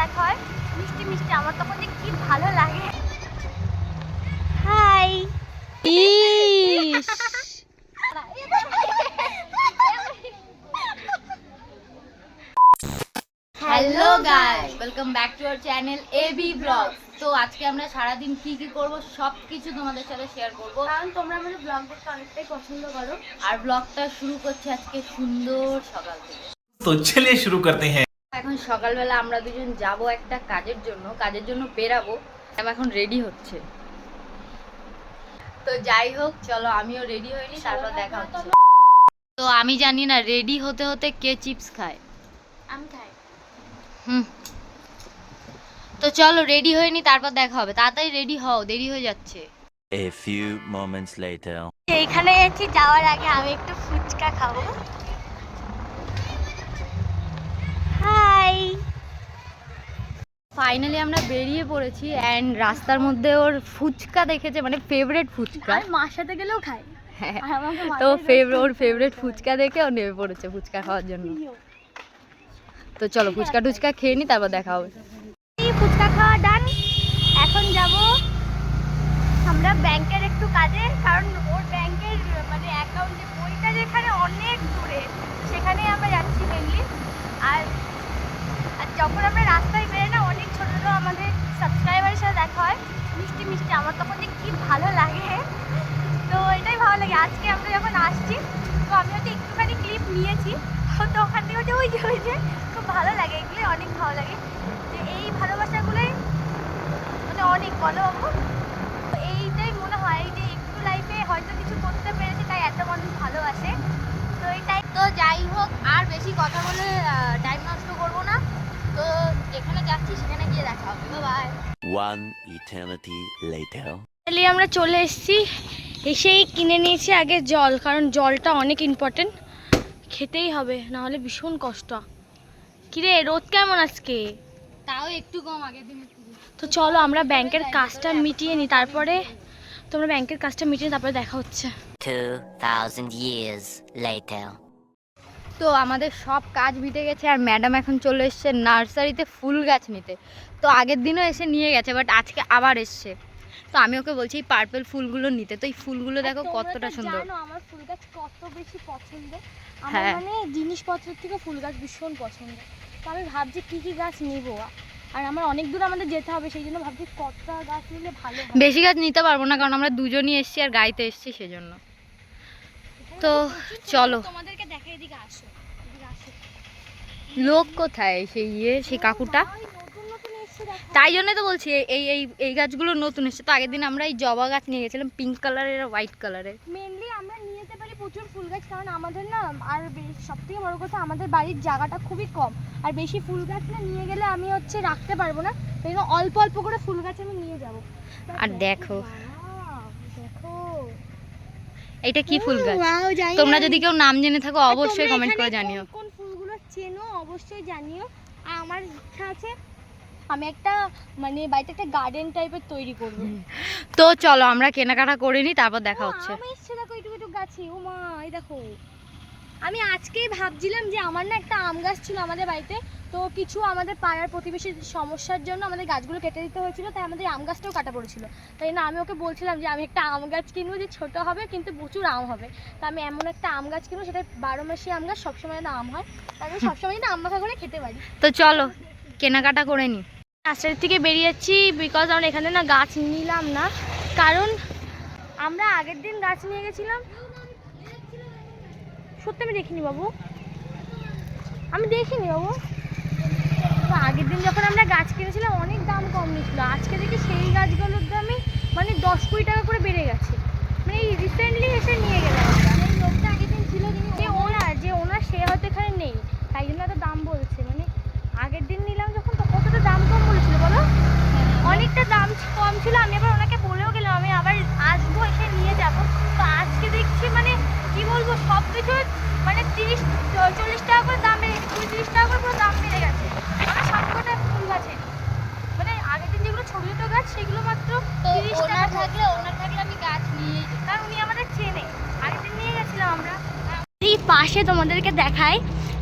দেখা হয় মিষ্টি মিষ্টি, আমার তখন যে কি ভালো লাগে। Hi is hello guys, welcome back to our channel A B blogs. তো আজকে আমরা সারাদিন কি কি করব সব কিছু তোমাদের সাথে শেয়ার করব, কারণ তোমরা আমাদের ব্লগ দেখতে অনেকটাই পছন্দ করো। আর ব্লগটা শুরু করছি আজকে সুন্দর সকাল থেকে। তো চলিয়ে শুরু করতে হ্যাঁ। এখন সকালবেলা আমরা দুজন যাব একটা কাজের জন্য বেরাবো। আমি এখন রেডি হচ্ছে, তো যাই হোক চলো আমিও রেডি হইনি, তারপর দেখা হচ্ছে। তো আমি জানি না রেডি হতে হতে কে চিপস খায়। আমি খাই। তো চলো রেডি হয়নি, তারপর দেখা হবে। তাড়াতাড়ি রেডি হও, দেরি হয়ে যাচ্ছে। A few moments later. এইখানে এসেছি, যাওয়ার আগে আমি একটু ফুচকা খাবো। হাই ফাইনালি আমরা বেরিয়ে পড়েছি অ্যান্ড রাস্তার মধ্যে ওর ফুচকা দেখেছে, মানে ফেভারিট ফুচকা। আমি মার সাথে গেলেও খাই। হ্যাঁ, আর আমাকে তো মাথায় ওর ফেভারিট ফুচকা দেখে ও নেমে পড়েছে ফুচকা খাওয়ার জন্য। তো চলো ফুচকা টুচকা খেয়ে নি, তারপর দেখা হবে। ফুচকা খাওয়া ডান। এখন যাব আমরা ব্যাংকের একটু কাজে, কারণ ওর ব্যাংকের মানে অ্যাকাউন্টে বইটা যেখানে অনেক দূরে, সেখানে আমরা যাচ্ছি মেনলি। আর যখন আমরা রাস্তায় বেরোই না, অনেক ছোটো ছোটো আমাদের সাবস্ক্রাইবারের সাথে দেখা হয় মিষ্টি মিষ্টি, আমার তখন যে কী ভালো লাগে। তো এটাই ভালো লাগে। আজকে আমরা যখন আসছি, তো আমি হয়তো একটুখানি ক্লিপ নিয়েছি, তো ওখান থেকে হচ্ছে ওই যে খুব ভালো লাগে, এগুলো অনেক ভালো লাগে। যে এই ভালোবাসাগুলোই মানে অনেক বলো বাবু, এইটাই মনে হয় যে একটু লাইফে হয়তো কিছু করতে পেরেছি, তাই এত মানুষ ভালোবাসে। তো এটাই। তো যাই হোক, আর বেশি কথা বলে টাইম নষ্ট করবো না। তো যেখানে যাচ্ছি সেখানে গিয়ে দেখা হবে। বাই। One eternity later. আমরা চলে এসেছি, এসেই কিনে নিয়েছি আগে জল, কারণ জলটা অনেক ইম্পর্টেন্ট, খেতেই হবে, না হলে ভীষণ কষ্ট। কিরে রোদ কেমন আজকে? তাও একটু কম আগের দিন। তো চলো আমরা ব্যাংকের কাজটা মিটিয়ে নিই, তারপরে তোমরা ব্যাংকের কাজটা মিটিয়ে তারপরে দেখা হচ্ছে। 2000 years later. তো আমাদের সব কাজ মিটে গেছে, আর ম্যাডাম এখন চলে এসছে নার্সারিতে ফুল গাছ নিতে। তো আগের দিনও এসে নিয়ে গেছে, বাট আজকে আবার এসছে। তো আমি ওকে বলছি এই পার্পল ফুলগুলো নিতে। তো এই ফুলগুলো দেখো কতটা সুন্দর। জানো আমার ফুল গাছ কত বেশি পছন্দ, আমার হ্যাঁ। মানে জিনিসপত্রের থেকে ফুল গাছ ভীষণ পছন্দ। তো আমি ভাবছি কি কি গাছ নিব, আর আমার অনেক দূর আমাদের যেতে হবে, সেই জন্য ভাবছি কতটা গাছ নিলে ভালো হয়। বেশি গাছ নিতে পারবো না, কারণ আমরা দুজনই এসছি আর গাড়িতে এসছি সেজন্য। তো চলো। তোমাদেরকে দেখে, এদিকে আসো, এদিকে আসো। লোক কোথায় সেই কাকুটা? ওই নতুন নতুন এসছে দেখো। তাই জন্য তো বলছি এই গাছগুলো নতুন এসছে। তো আগের দিন আমরা এই জবা গাছ নিয়ে গেছিলাম, পিঙ্ক কালারের আর হোয়াইট কালারের। মেনলি আমরা নিয়ে যেতে পারি প্রচুর ফুল গাছ, কারণ আমাদের না, আর সব থেকে বড় কথা আমাদের বাড়ির জায়গাটা খুবই কম, আর বেশি ফুল গাছ না নিয়ে গেলে আমি হচ্ছে রাখতে পারবো না, সেই জন্য অল্প অল্প করে ফুল গাছ আমি নিয়ে যাবো। আর দেখো দেখো এইটা কি ফুল গাছ, Wow, জানি তোমরা না। যদি কেউ নাম জেনে থাকো আর অবশ্যই তোমরা কমেন্ট করে এখানে জানিও। কোন কোন ফুলগুলো চেনো অবশ্যই জানিও। আর আমার ইচ্ছা আছে আমি একটা মানে বাড়িতে একটা গার্ডেন টাইপের তৈরি করবো। তো চলো আমরা কেনাকাটা করে নিই, তারপর দেখা হচ্ছে। আমি এসছে দেখো একটু গাছে, ও মা এই দেখো। আমি আজকেই ভাবছিলাম যে আমার না একটা আম গাছ ছিল আমাদের বাড়িতে, তো কিছু আমাদের পাড়ার প্রতিবেশীর সমস্যার জন্য আমাদের গাছগুলো কেটে দিতে হয়েছিল, তাই আমাদের আম গাছটাও কাটা পড়েছিল। তাই না আমি ওকে বলছিলাম যে আমি একটা আম গাছ কিনবো, যে ছোটো হবে কিন্তু প্রচুর আম হবে। তো আমি এমন একটা আম গাছ কিনবো, সেটা 12 মাসি আম গাছ, সবসময় না আম হয়, তাই আমি সবসময় না আম মাখা করে খেতে পারি। তো চলো কেনাকাটা করে নিই। নার্সারি থেকে বেরিয়ে যাচ্ছি, বিকজ আমরা এখানে না গাছ নিলাম না, কারণ আমরা আগের দিন গাছ নিয়ে গেছিলাম। সত্যি আমি দেখিনি বাবু, আমি দেখিনি বাবু। তো আগের দিন যখন আমরা গাছ কিনেছিলাম অনেক দাম কম নিয়েছিল, আজকে দেখি সেই গাছগুলোর দামই মানে 10-20 টাকা করে বেড়ে গেছে। মানে এই রিসেন্টলি এসে নিয়ে গেলাম আমরা। এই লোকটা আগের দিন ছিল, যে ওনার সে হয়তো এখানে নেই, তাই জন্য এত দাম বলছে। মানে আগের দিন নিলাম যখন, তো কতটা দাম কম বলেছিল বলো, অনেকটা দাম কম ছিল। আমি আবার ওনাকে বলেও গেলাম আমি আবার আসবো, এসে নিয়ে যাবো। তো আজকে দেখছি মানে কি বলবো, সব কিছু মানে 30-40 টাকা করে দাম বেড়ে গেছে, 20-30 টাকা করে পুরো দাম বেড়ে গেছে। মানে সবকটা ফুল গাছে, মানে আগের দিন যেগুলো ছোটো ছোটো গাছ সেগুলো মাত্র 30 টাকা থাকলে, ওনার থাকলে আমি গাছ নিয়ে, কারণ উনি আমাদের চেনে, আগের দিন নিয়ে গেছিলাম আমরা। এই পাশে তোমাদেরকে দেখাই,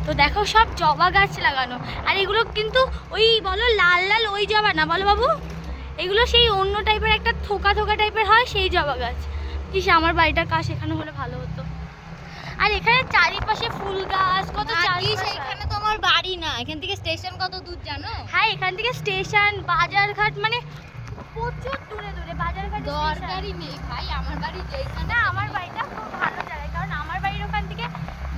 তো দেখো সব জবা গাছ লাগানো, আর এগুলো কিন্তু ওই বলো লাল লাল ওই জবা না, বলো বাবু, এগুলো সেই অন্য টাইপের একটা থোকা থোকা টাইপের হয় সেই জবা গাছ। ইস, আমার বাড়িটার কাজ এখানে হলে ভালো হতো। আর এখানে চারিপাশে ফুল গাছ, কত এখানে তো আমার বাড়ি না, এখান থেকে স্টেশন কত দূর জানো? হ্যাঁ, এখান থেকে স্টেশন, বাজারঘাট, মানে প্রচুর দূরে দূরে বাজারঘাট। দরকারই নেই ভাই, আমার বাড়ি যেখানে। না, আমার বাড়িটা খুব ভালো জায়গায়, কারণ আমার বাড়ির ওখান থেকে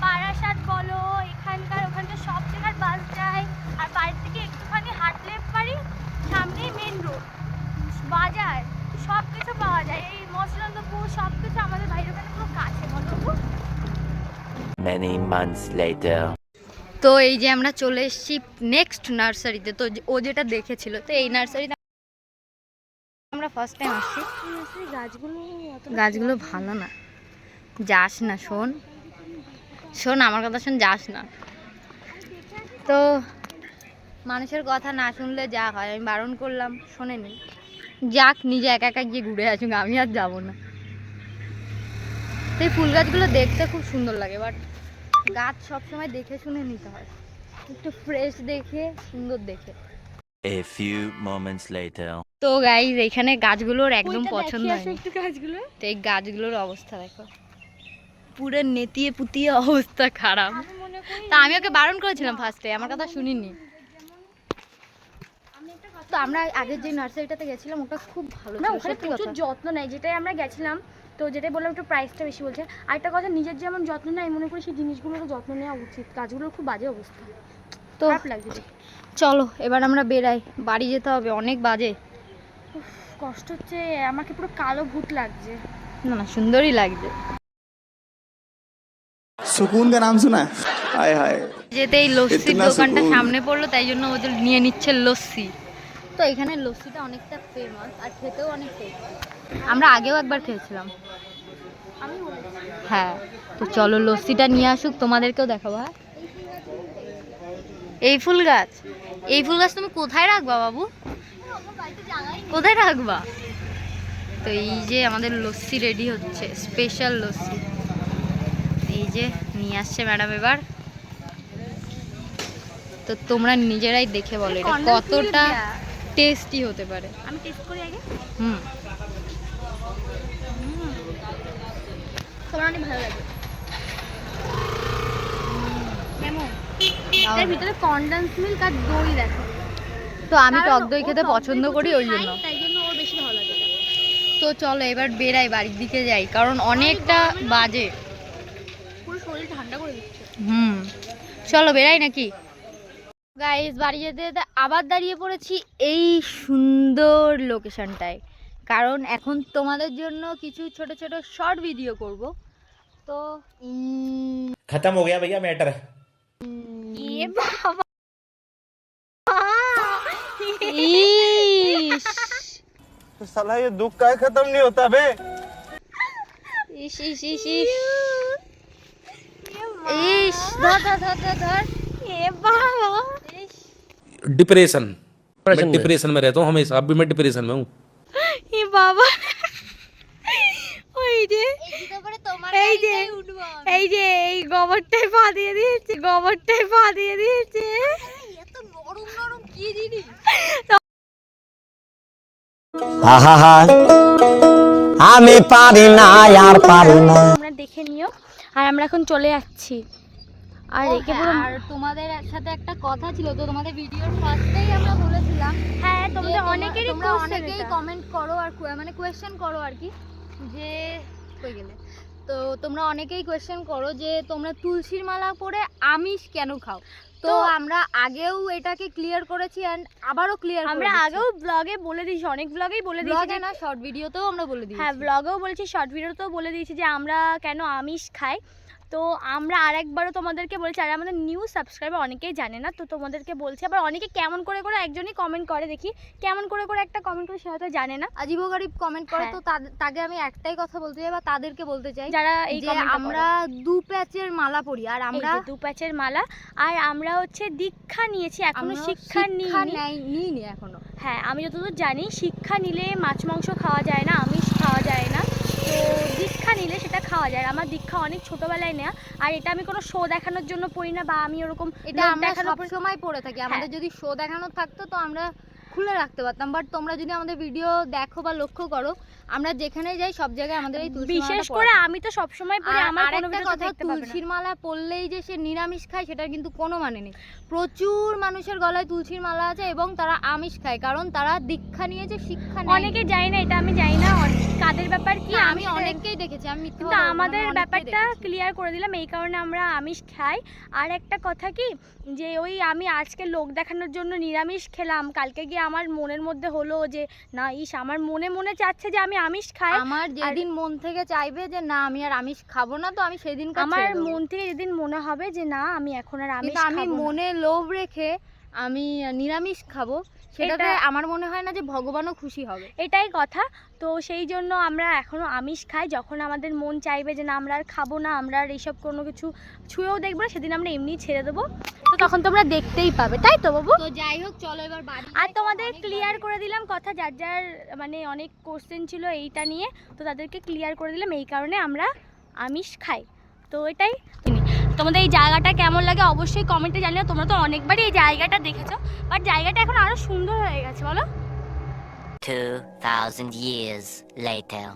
বারাসাত বলো, ওখানকার সব জায়গার বাস যায়। আর বাড়ির থেকে একটুখানি হাঁটলে পারি, সামনেই মেন রোড, বাজার, সব কিছু পাওয়া যায়। এই মসলন্দপুর সব কিছু আমাদের বাড়ির ওখানে পুরো কাছে, বলো। Many months later. তো এই যে আমরা চলে এসেছি নেক্সট নার্সারিতে। তো ও যেটা দেখেছিল, তো এই নার্সারিতে আমরা ফার্স্ট টাইম আসছি। গাছগুলো ভালো না, যাস না, শোন শোন আমার কথা শোন, যাস না। তো মানুষের কথা না শুনলে যা হয়, আমি বারণ করলাম, শোনেনি, যাক নিজে একা একা গিয়ে ঘুরে আসুক, আমি আর যাবো না। তো এই ফুল গাছগুলো দেখতে খুব সুন্দর লাগে, বাট গাছ সবসময় দেখে শুনে নিতে হয়, একটু ফ্রেশ দেখে, সুন্দর দেখে। A few moments later. তো গাইস, এখানে গাছগুলোর একদম পছন্দ হয় একটু গাছগুলো, তো এই গাছগুলোর অবস্থা দেখো, পুরো নেতিয়ে পুতিয়ে অবস্থা খারাপ। তা আমি ওকে বারণ করেছিলাম ফার্স্টে, আমার কথা শুনিনি। তো আমরা আগের যে নার্সারিটাতে গেছিলাম ওটা খুব ভালো না, ছিল, ওখানে সত্যি প্রচুর কথা। যত্ন নেয়, যেটাই আমরা গেছিলাম। তো যেটাই বললাম একটু প্রাইসটা বেশি বলছে। আর একটা কথা, নিজের যেমন যত্ন নেয়, আমি মনে করি সেই জিনিসগুলোরও যত্ন নেওয়া উচিত। গাছগুলোর খুব বাজে অবস্থা, তো খারাপ লাগছে দেখে। চলো এবার আমরা বেরাই, বাড়ি যেতে হবে, অনেক বাজে। উফ, কষ্ট হচ্ছে, আমাকে পুরো কালো ভূত লাগছে। না না, সুন্দরই লাগছে। सुकून का नाम सुना है? हाय हाय। যেতে এই লস্যির ইতনা দোকানটা সুকুন। সামনে পড়লো, তাই জন্য ওদের নিয়ে নিচ্ছে লস্যি। তো এখানে লস্যিটা অনেকটা ফেমাস, আর খেতেও অনেক টেস্টি। আমরা আগেও একবার খেয়েছিলাম। আমি বলেছি হ্যাঁ, তো চলো লস্যিটা নিয়ে আসুক, তোমাদেরকেও দেখাবো। হ্যাঁ, এই ফুল গাছ, এই ফুল গাছ তুমি কোথায় রাখবা বাবু, কোথায় রাখবা? তো এই যে আমাদের লস্যি রেডি হচ্ছে, স্পেশাল লস্যি। এই যে নিয়ে আসছে ম্যাডাম এবার। তো তোমরা নিজেরাই দেখে বলো এটা কতটা টেস্টি হতে পারে। আমি টেস্ট করি আগে। হুম, তোমার অনেক ভালো লাগে কেমন? এর ভিতরে কনডেন্স মিল্ক আর দই দেখো। তো আমি টক দই খেতে পছন্দ করি, ওই জন্য। তাই জন্য ওর বেশি ভালো লাগে। তো চলো এবার বেরাই, বাড়ির দিকে যাই, কারণ অনেকটা বাজে। পুরো শরীর ঠান্ডা করে দিচ্ছে। হুম, চলো বেরাই নাকি? গাইস, বাড়ি যেতে যেতে আবার দাঁড়িয়ে পড়েছি এই সুন্দর লোকেশনটায়, কারণ এখন তোমাদের জন্য কিছু ছোট ছোট শর্ট ভিডিও করব। তো खत्म हो गया भैया मैटर। এ বাবা, ইস साला ये दुख का खत्म नहीं होता बे। ইস ইস ইস ইস ইস, ধর ধর ধর ধর ধর। এ বাবা, ইস, डिप्रेशन, मैं डिप्रेशन में रहता हूँ हमेशा, अब भी मैं डिप्रेशन में हूँ। এ বাবা, ওই যে এই জুতো পরে তোমার এই যে গাড়িতেই উঠবো আমি। এই যে এই গোবরটায় পা দিয়ে দিয়েছে, গোবরটায় পা দিয়ে দিয়েছে। এত নরম নরম কি জিনিস। আমি পারি না আর পারি না। আমরা দেখে নিও, আর আমরা এখন চলে যাচ্ছি। আর ও একে হ্যাঁ, পুরো, আর তোমাদের সাথে একটা কথা ছিল, তো তোমাদের ভিডিওর ফার্স্টেই আমরা বলেছিলাম হ্যাঁ, যে তোমাদের অনেকেরই তোমরা question অনেকেই এটা। কমেন্ট করো আর মানে কোয়েশ্চেন করো আর কি, যে কই গেলে, তো তোমরা অনেকেই কোয়েশ্চেন করো যে তোমরা তুলসীর মালা পরে আমিষ কেন খাও। তো আমরা আগেও এটাকে ক্লিয়ার করেছি, এন্ড আবারও ক্লিয়ার আমরা আগেও ব্লগে বলে দিয়েছি, অনেক ব্লগেই বলে দিয়েছি ব্লগে যে- না, শর্ট ভিডিওতেও আমরা বলে দিয়েছি। হ্যাঁ, ব্লগেও বলেছি, শর্ট ভিডিওতেও বলে দিয়েছি যে আমরা কেন আমিষ খাই। তো আমরা আরেকবারও তোমাদেরকে বলছি, আর আমাদের নিউ সাবস্ক্রাইবার অনেকেই জানে না, তো তোমাদেরকে বলছি। আবার অনেকে কেমন করে করে একজনই কমেন্ট করে, দেখি কেমন করে করে একটা কমেন্ট করে, সে হয়তো জানে না। আজীব গরিব কমেন্ট করে, হ্যাঁ। তো তাকে আমি একটাই কথা বলতে চাই, বা তাদেরকে বলতে চাই যারা এই যে কমেন্টটা আমরা 2 প্যাচের মালা পরি, আর আমরা 2 প্যাচের মালা, আর আমরা হচ্ছে দীক্ষা নিয়েছি, এখনো আমরা শিক্ষা নিইনি এখনো। হ্যাঁ, আমি যতদূর জানি শিক্ষা নিলে মাছ মাংস খাওয়া যায় না, আমিষ খাওয়া যায় না। তো দীক্ষা দীক্ষা নিলে সেটা খাওয়া যায়। আর আমার দীক্ষা অনেক ছোটবেলায় নেওয়া, আর এটা আমি কোনো শো দেখানোর জন্য পড়ি না, বা আমি ওরকম এটা লোক আমরা দেখানোর সব সময় পড়ে থাকি। আমাদের যদি শো দেখানো থাকতো তো আমরা খুলে রাখতে পারতাম, বাট তোমরা যদি আমাদের ভিডিও দেখো বা লক্ষ্য করো, আমরা যেখানে যাই সব জায়গায় আমাদের এই তুলসী বিশেষ করে আমি তো সব সময় পড়ি, আমার কোনো আরেকটা ভিডিও কথা, দেখতে পাবে না। তুলসীর মালা পরলেই যে সে নিরামিষ খায় সেটার কিন্তু কোনো মানে নেই। প্রচুর মানুষের গলায় তুলসীর মালা আছে এবং তারা আমিষ খায়, কারণ তারা দীক্ষা নিয়েছে, শিক্ষা নেয়। অনেকে জানি না, এটা আমি জানি না কাদের ব্যাপার কি। আমি অনেককেই দেখেছি, আমি মিথ্যে কিন্তু বলবো না, আমাদের আমি অনেককেই ব্যাপারটা দেখেছি। ক্লিয়ার করে দিলাম, এই কারণে আমরা আমিষ খাই। আর একটা কথা কি, যে ওই আমি আজকে লোক দেখানোর জন্য নিরামিষ খেলাম, কালকে গিয়ে আমার মনের মধ্যে হলো যে না আমার মনে মনে চাচ্ছে যে আমি আমিষ খাই। আমার যেদিন মন থেকে চাইবে যে না আমি আর আমিষ খাবো না, তো আমি সেদিন আমার মন থেকে যেদিন মনে হবে যে না আমি এখন আর আমিষ আমি খাবো না, মনে লোভ রেখে আমি নিরামিষ খাবো, সেটাতে আমার মনে হয় না যে ভগবানও খুশি হবে। এটাই কথা। তো সেই জন্য আমরা এখনো আমিষ খাই। যখন আমাদের মন চাইবে যে না আমরা আর খাবো না, আমরা আর এইসব কোনো কিছু ছুঁয়েও দেখবো না, সেদিন আমরা এমনি ছেড়ে দেবো। তো তখন তোমরা দেখতেই পাবে, তাই তো বাবু? তো যাই হোক, চলো এবার বাড়ি। আর তোমাদের ক্লিয়ার করে দিলাম কথা, যার যার মানে অনেক কোশ্চেন ছিল এইটা নিয়ে, তো তাদেরকে ক্লিয়ার করে দিলাম এই কারণে আমরা আমিষ খাই। তো এটাই। তোমাদের এই জায়গাটা কেমন লাগে অবশ্যই কমেন্টে জানিও। তোমরা তো অনেকবারই এই জায়গাটা দেখেছো, বাট জায়গাটা এখন আরো সুন্দর হয়ে গেছে, বলো? 2000 years later.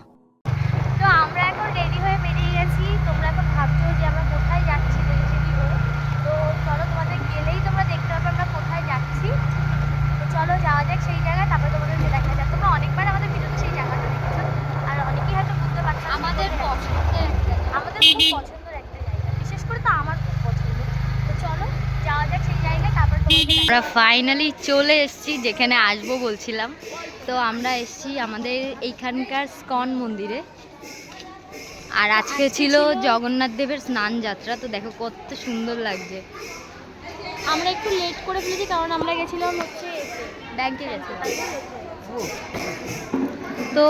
তো আমরা এখন রেডি হয়ে বেরিয়ে গেছি। তোমরা এখন ভাবছো যে আমরা কোথায় যাচ্ছি রেডি হয়ে, তো চলো তোমাদের গেলেই তোমরা দেখতে পাবে আমরা কোথায় যাচ্ছি। তো চলো যাওয়া যাক সেই জায়গায়, তারপরে তোমাদের দেখা যাক। তোমরা অনেকবার আমাদের ভিডিওতে সেই জায়গাটা দেখেছো, আর অনেকেই হয়তো বুঝতে পারছো আমাদের পছন্দের আমাদের খুব পছন্দের একটা জায়গা, বিশেষ করে তো আমার খুব পছন্দ। তো চলো যাওয়া যাক সেই জায়গায়, তারপর আমরা ফাইনালি চলে এসেছি যেখানে আসবো বলছিলাম। তো আমরা এসেছি আমাদের এইখানকার স্কন মন্দিরে, আর আজকে ছিল জগন্নাথ দেবের স্নান যাত্রা। তো দেখো কত সুন্দর লাগছে। আমরা একটু লেট করে ফেলেছি, কারণ আমরা গেছিলাম হচ্ছে ব্যাংকে গেছিলাম। তো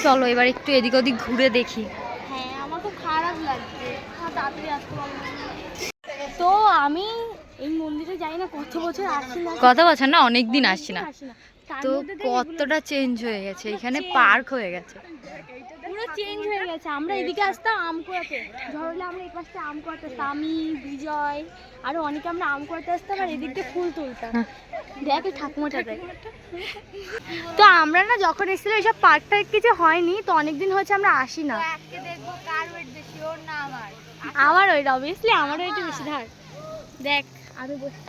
চলো এবার একটু এদিক ওদিক ঘুরে দেখি। হ্যাঁ, আমার খুব খারাপ লাগছে, তাড়াতাড়ি আসতে পারবো না। তো আমি এই মন্দিরে যাই না কত বছর আসি না, কত বছর না, অনেক দিন আসছি না। তার তো মধ্যে দিয়ে কতটা চেঞ্জ হয়ে গেছে, এখানে পার্ক হয়ে গেছে। পুরো চেঞ্জ হয়ে গেছে। আমরা এদিকে আসতাম আম কুড়াতে, ঝড় হলে আমরা এই পাশে আম কুড়াতে আসতাম, আমি বিজয় আরো অনেকে আমরা আম কুড়াতে আসতাম, আর এদিক দিয়ে ফুল তুলতাম। দেখ এই ঠাকুমাটা দেখ। তো আমরা না যখন এসেছিলাম এইসব পার্ক টার্ক কিছু হয়নি, তো অনেকদিন হয়েছে আমরা আসি না। আজকে দেখবো কার ওয়েট বেশি, ওর না আমার। আমার ওইটা অবভিয়াসলি আমারও একটু বেশি ধার। দেখ আমি বসে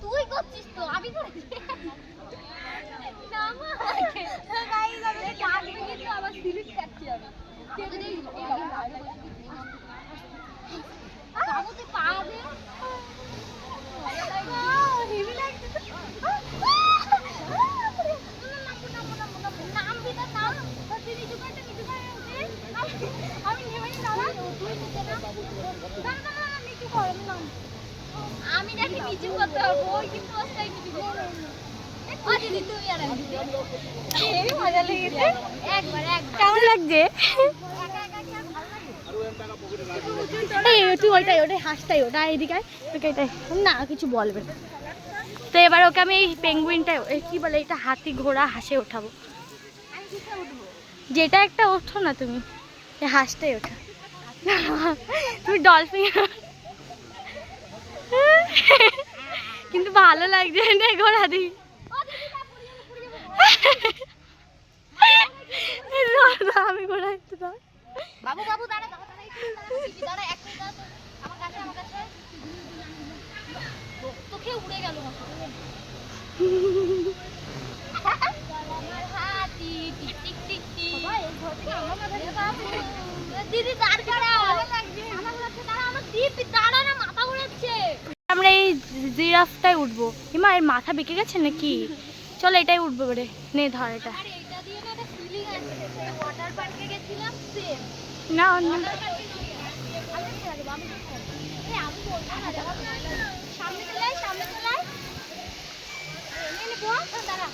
তুই করছিস তো, আমি করছি না মা। গাইস আমি ডাক দিয়ে আবার সিরিজ কাটছি আমি। বাবু তুই পা দে। হেভি লাগছে। নাম দিতে নাম তুই নিচু করে নিচু করে আমি নেমে দাঁড়া, তুই নিচে না না না নিচু কর নাম। আমি নাকি নিচু করতে পারবো, ওই কিন্তু অবস্থায় নিচু করতে পারবো। ও দিদি তুই আর আমি এই মজা লেগেছে একবার কেমন লাগছে? এই তুই ওইটাই হাসটাই ওটা এদিকে ওকে, এটাই না কিছু বলবে না। তো এবার ওকে আমি এই পেঙ্গুইনটা কি বলে এটা হাতি ঘোড়া হাসে ওঠাবো, যেটা একটা ওঠো না তুমি, এই হাঁসটাই ওঠা। তুমি ডলফিন কিন্তু ভালো লাগছে না ঘোড়া দি। আমি ঘোড়া একটু দাও। বাবু বাবু দাঁড়া দাঁড়া দাঁড়া এক মিনিট দাঁড়া, আমার কাছে তোকে উড়ে গেল আমার হাতি টিক টিক টিক টিক। দিদি দাঁড় করা ভালো লাগছে, আমার লাগছে দাঁড়া, আমার দিদি দাঁড়া না, মাথা ঘোরাচ্ছে। আমরা এই জিরাফটাই উঠবো। হিমা এর মাথা বেঁকে গেছে নাকি? চলো এটাই উঠবো রে, নে ধর এটা। আরে এটা দিয়ে না একটা ফিলিং ওয়াটার পার্কে গেছিলাম সেম। না আমি ছেড়ে দেবো, আমি ছেড়ে দেবো। আমি বলবো না রে, সামনে চলে আয়, সামনে চলে আয়। এনে নেবো, দাঁড়া।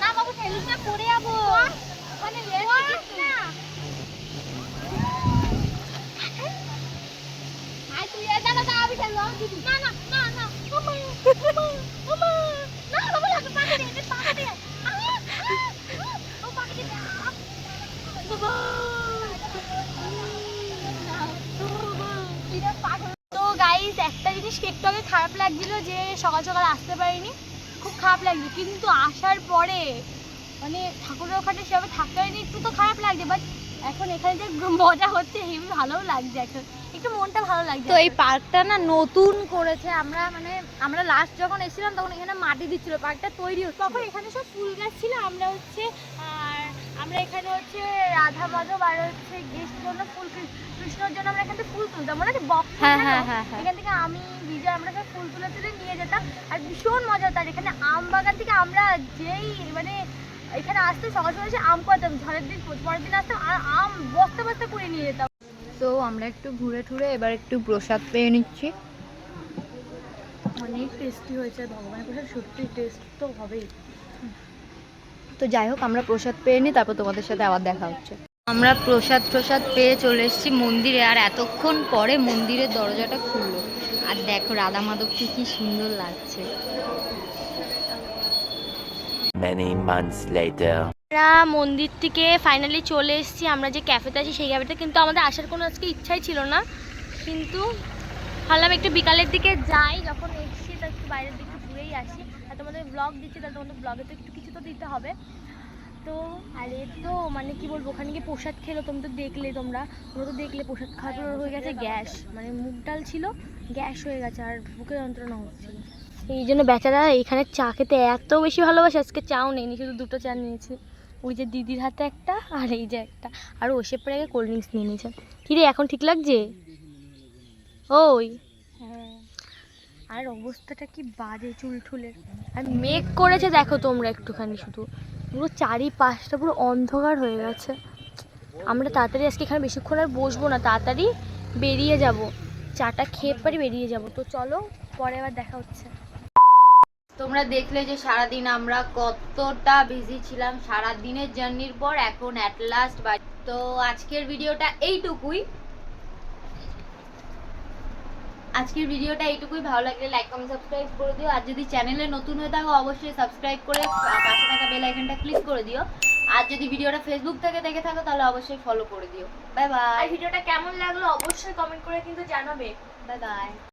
না বাবু, ঠেলিস না, পড়ে যাবো। ওখানে রেস্ট না। আয় তুই, দাঁড়া, আমি ঠেলবো, আমি দিবি। না না না না, ওমা ওমা, না বাবু, লাগে পাকা দিয়ে, পাকা দিয়ে। ও পাকা দিয়ে, বাবা। তো গাইস, একটা জিনিস একটু আগে খারাপ লাগছিল যে সকাল সকাল আসতে পারিনি, খুব খারাপ লাগছে। কিন্তু আসার পরে মানে ঠাকুরের ওখানে সেভাবে থাকতে পারিনি, একটু তো খারাপ লাগছে, বাট এখন এখানে যে মজা হচ্ছে হেবি ভালোও লাগছে, এখন একটু মনটা ভালো লাগছে। তো এই পার্কটা না নতুন করেছে। আমরা লাস্ট যখন এসেছিলাম তখন এখানে মাটি দিচ্ছিল, পার্কটা তৈরি হচ্ছে। তখন এখানে সব ফুল গাছ ছিল, আমরা হচ্ছে আর আমরা এখানে হচ্ছে রাধা মাধব আর হচ্ছে গেস্ট জন্য ফুল, কৃষ্ণর জন্য আমরা এখান থেকে ফুল তুলতাম, মনে আছে বক্স? হ্যাঁ হ্যাঁ হ্যাঁ হ্যাঁ। এখান থেকে আমি বিজয় আমরা সব ফুল তুলে তুলে নিয়ে যেতাম, আর ভীষণ মজা হতো। আর এখানে আম বাগান থেকে আমরা যেই মানে এখানে আসতে সকাল সকাল এসে আম করতাম, ঝড়ের দিন পরের দিন আসতাম আর আম বস্তা বস্তা করে নিয়ে যেতাম। তো আমরা একটু ঘুরে টুরে এবার একটু প্রসাদ পেয়ে নিচ্ছি। অনেক টেস্টি হয়েছে, ভগবানের প্রসাদ সত্যি টেস্ট তো হবেই। তো যাই হোক, আমরা প্রসাদ পেয়ে নিই, তারপর তোমাদের সাথে আবার দেখা হচ্ছে। আমরা প্রসাদ পেয়ে চলে এসেছি মন্দিরে, আর এতক্ষণ পরে মন্দিরের দরজাটা খুললো। আর দেখো রাধা মাধবকে কি সুন্দর লাগছে। Many months later. আমরা মন্দির থেকে ফাইনালি চলে এসেছি, আমরা যে ক্যাফেতে আছি সেই ক্যাফেতে। কিন্তু আমাদের আসার কোনো আজকে ইচ্ছাই ছিল না, কিন্তু ভাবলাম একটু বিকালের দিকে যাই, যখন এসেছি তার একটু বাইরের দিকে ঘুরেই আসি। আর তোমাদের ব্লগ দিচ্ছি, তাহলে তোমাদের ব্লগে তো একটু কিছু তো দিতে হবে। তো আরে তো মানে কি বলবো, ওখানে গিয়ে প্রসাদ খেলো, তোমরা তো দেখলে প্রসাদ খাওয়ার হয়ে গেছে গ্যাস, মানে মুগ ডাল ছিল, গ্যাস হয়ে গেছে আর বুকে যন্ত্রণা হচ্ছিল। এই জন্য বেচারা এখানে চা খেতে এত বেশি ভালোবাসে, আজকে চাও নেয়নি, শুধু দুটো চা নিয়েছি। ওই যে দিদির হাতে একটা আর এই যে একটা, আর ওসে পরে আগে কোল্ড ড্রিঙ্কস নিয়ে নিয়েছে। কিরে এখন ঠিক লাগছে? ওই হ্যাঁ, আর অবস্থাটা কি বাজে চুল ঠুলের, আর মেঘ করেছে দেখো তোমরা একটুখানি, শুধু পুরো চারিপাশটা পুরো অন্ধকার হয়ে গেছে। আমরা তাড়াতাড়ি আজকে এখানে বেশিক্ষণ আর বসবো না, তাড়াতাড়ি বেরিয়ে যাব, চাটা খেয়ে পারি বেরিয়ে যাব। তো চলো পরে আবার দেখা হচ্ছে। তোমরা দেখলে যে সারাদিন আমরা কতটা বিজি ছিলাম, সারা দিনের জার্নির পর এখন অ্যাট লাস্ট বাড়ি। তো আজকের ভিডিওটা এইটুকুই। ভালো লাগলে লাইক কমেন্ট সাবস্ক্রাইব করে দিও। আর যদি চ্যানেলে নতুন হয়ে থাকো অবশ্যই সাবস্ক্রাইব করে পাশে থাকা বেল আইকনটা ক্লিক করে দিও। আর যদি ভিডিওটা ফেসবুক থেকে দেখে থাকো তাহলে অবশ্যই ফলো করে দিও। Bye bye. আর ভিডিওটা কেমন লাগলো অবশ্যই কমেন্ট করে কিন্তু জানাবে। Bye bye.